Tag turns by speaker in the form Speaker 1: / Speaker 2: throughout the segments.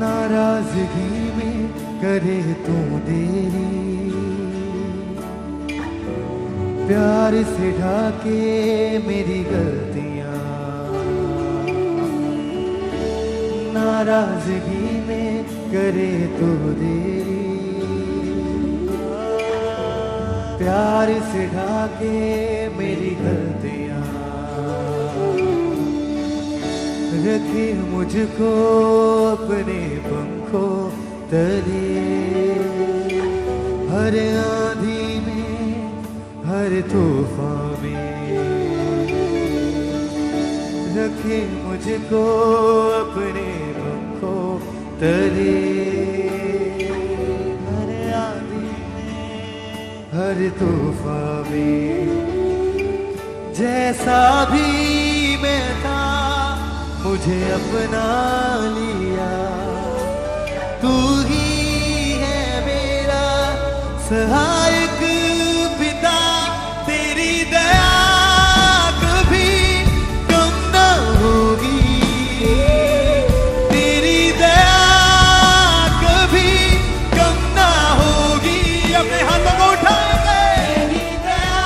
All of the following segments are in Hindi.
Speaker 1: नाराजगी में करे तू देरी, प्यार से ढाके मेरी गलतियां, नाराजगी में करे तू देरी, प्यार से ढाके मेरी गलतियां, रखे मुझको अपने पंखों तले, हर आंधी में हर तूफान में, रखे मुझको अपने पंखों तले, हर आंधी में हर तूफान में, जैसा भी मैं था मुझे अपना लिया, तू ही है मेरा सहायक पिता, तेरी दया कभी कम न होगी, तेरी दया कभी कम न होगी। अपने हाथों को उठाएंगे, तेरी दया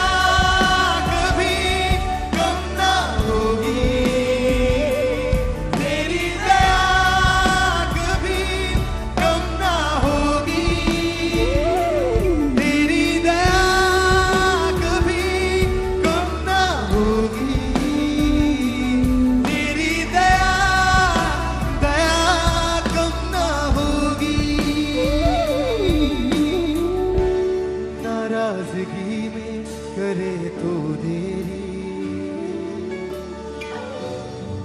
Speaker 1: कभी कम न होगी, तेरी दया कभी कम न होगी, तेरी दया कभी कम न होगी, तेरी दया कम न होगी। नाराजगी में करे तो देरी,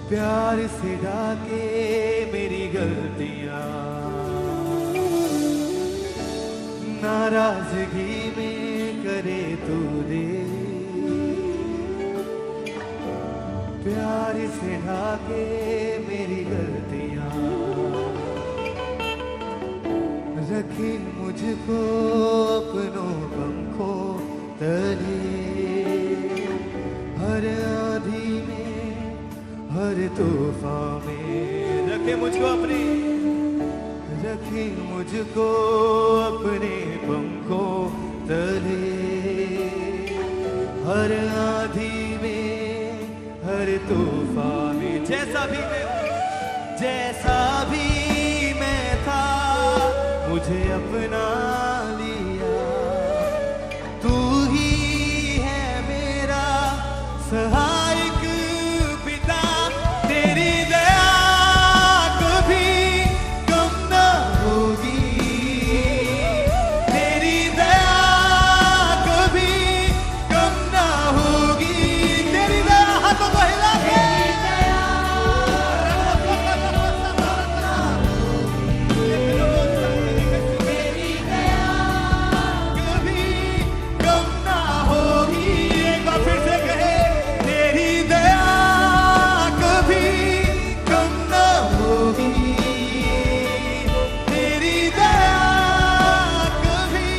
Speaker 1: प्यार से ढाके मेरी गलतियां, नाराजगी में करे तो देरी, प्यार से ढाके मेरी गलतियां, रखे मुझको अपनों पंखों तले, हर आंधी में हर तूफान में, रखे मुझको अपने, रखे मुझको अपने पंखों तले, हर आंधी में हर तूफान में, जैसा भी मैं था मुझे अपना लिया, तू ही है मेरा सहायक पिता, तेरी दया कभी कम न होगी, तेरी दया कभी कम न होगी, तेरी दया हाथों को हिला के, तेरी दया कभी कम न होगी। एक बार फिर से कहे, तेरी दया कभी कम न होगी, तेरी दया कभी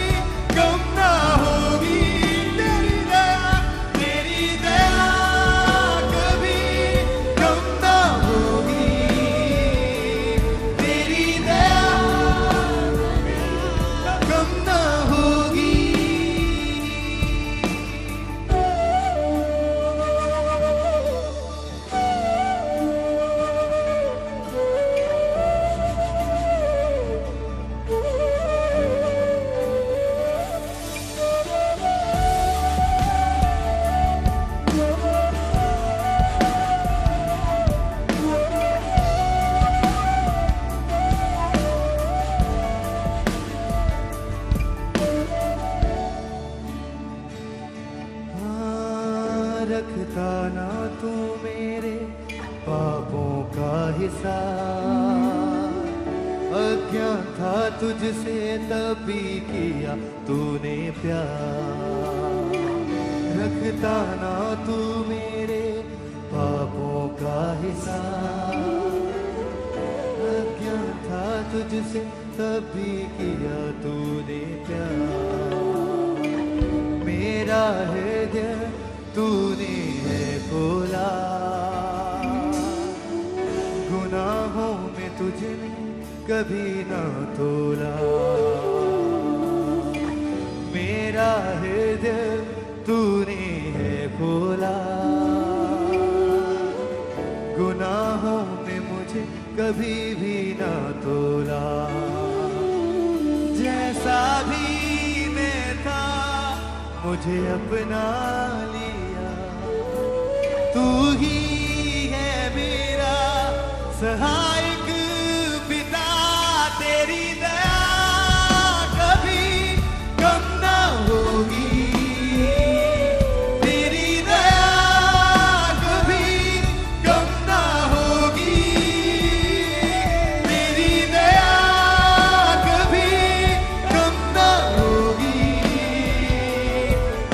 Speaker 1: कम न होगी, तेरी दया कभी कम न होगी, तेरी दया कम न होगी। हाँ, रखता ना तू मेरे पापों का हिसाब, अज्ञान था तुझसे तभी किया तूने प्यार, रखता ना तू मेरे पापों का हिसाब, अज्ञान था तुझसे तभी किया तूने प्यार, मेरा हृदय तूने है खोला, गुनाहों में तुझने कभी ना तोला। मेरा हृदय तूने है खोला, गुनाहों में मुझे कभी भी ना तोला। जैसा भी मैं था मुझे अपना लिया, तू ही है मेरा सहायक पिता। तेरी दया कभी कम ना होगी, तेरी दया कभी कम ना होगी, तेरी दया कभी कम ना होगी,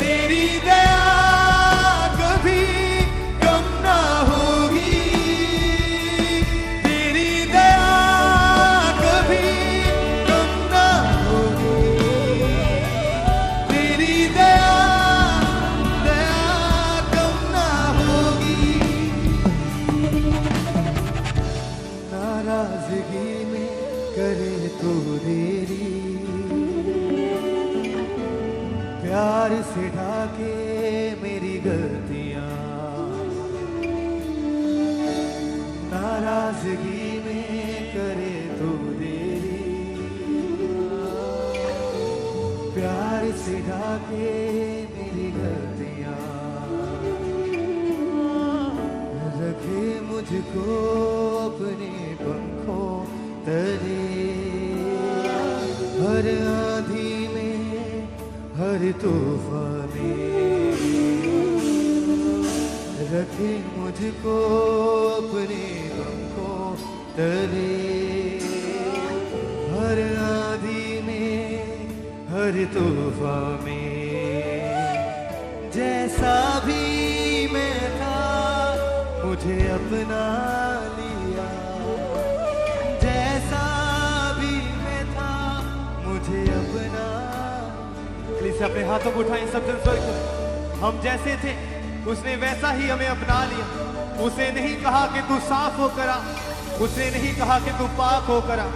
Speaker 1: तेरी दया कभी कम ना होगी, तेरी दया कभी कम ना होगी, तेरी दया कम ना होगी। नाराजगी में करे तो देरी, प्यार से ढाके मेरी गलतियां। नाराजगी में करे तो देरी, प्यार से ढाके मेरी गलतियां। रखे मुझको अपने पंखों तले, हर आंधी में हर तूफान में। रखे मुझको अपने पंखों तले, हर आंधी में हर तूफान में। जैसा भी मैं था मुझे अपना लिया, जैसा भी मैं था मुझे अपना। प्लीज अपने हाथों को उठाएं सब जन स्वर करें। हम जैसे थे उसने वैसा ही हमें अपना लिया। उसने नहीं कहा कि तू साफ होकर आ, उसने नहीं कहा कि तू पाक होकर आ।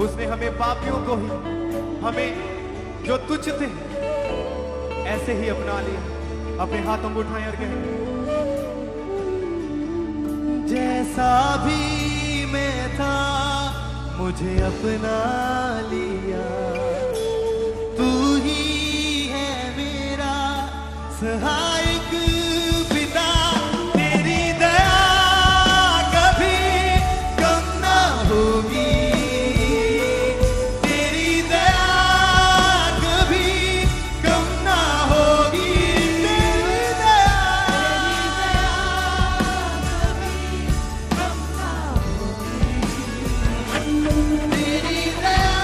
Speaker 1: उसने हमें पापियों को ही, हमें जो तुच्छ थे ऐसे ही अपना लिया। अपने हाथों को उठाएं और कहें, जैसा भी मैं था मुझे अपना लिया, तू ही है मेरा सहायक पिता। तेरी दया कभी कम ना होगी, तेरी दया कभी कम ना होगी, तेरी दया कभी कम ना होगी, तेरी दया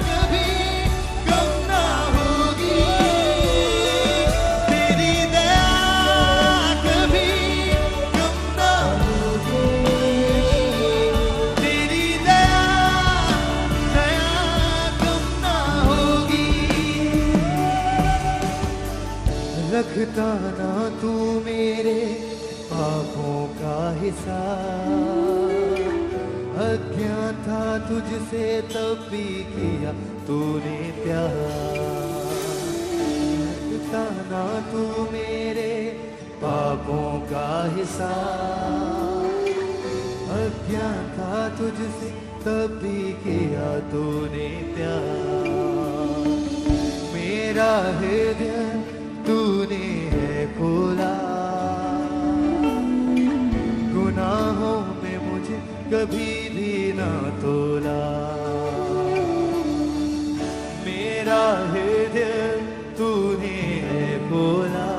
Speaker 1: कभी कम ना होगी, तेरी दया कभी कम ना होगी, तेरी दया कम ना होगी। रखता ना तू मेरे पापों का हिसाब, अज्ञान था तुझसे तब भी किया तूने प्यार। रखता ना तू मेरे पापों का हिसाब, अज्ञान था तुझसे तब भी किया तूने प्यार। मेरा हृदय तूने है खोला, गुनाहों में मुझे कभी भी ना तोला। मेरा हृदय तूने है खोला,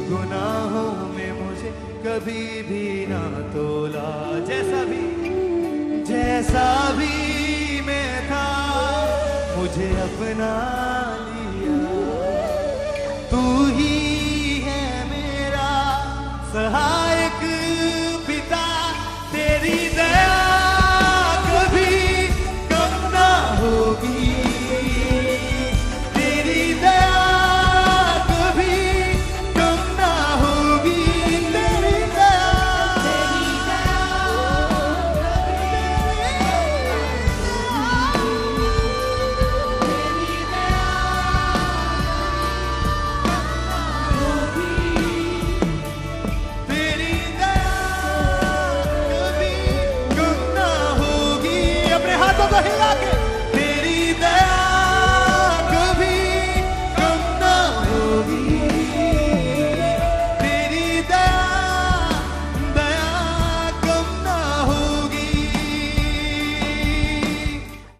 Speaker 1: गुनाहों में मुझे कभी भी ना तोला। जैसा भी मैं था मुझे अपना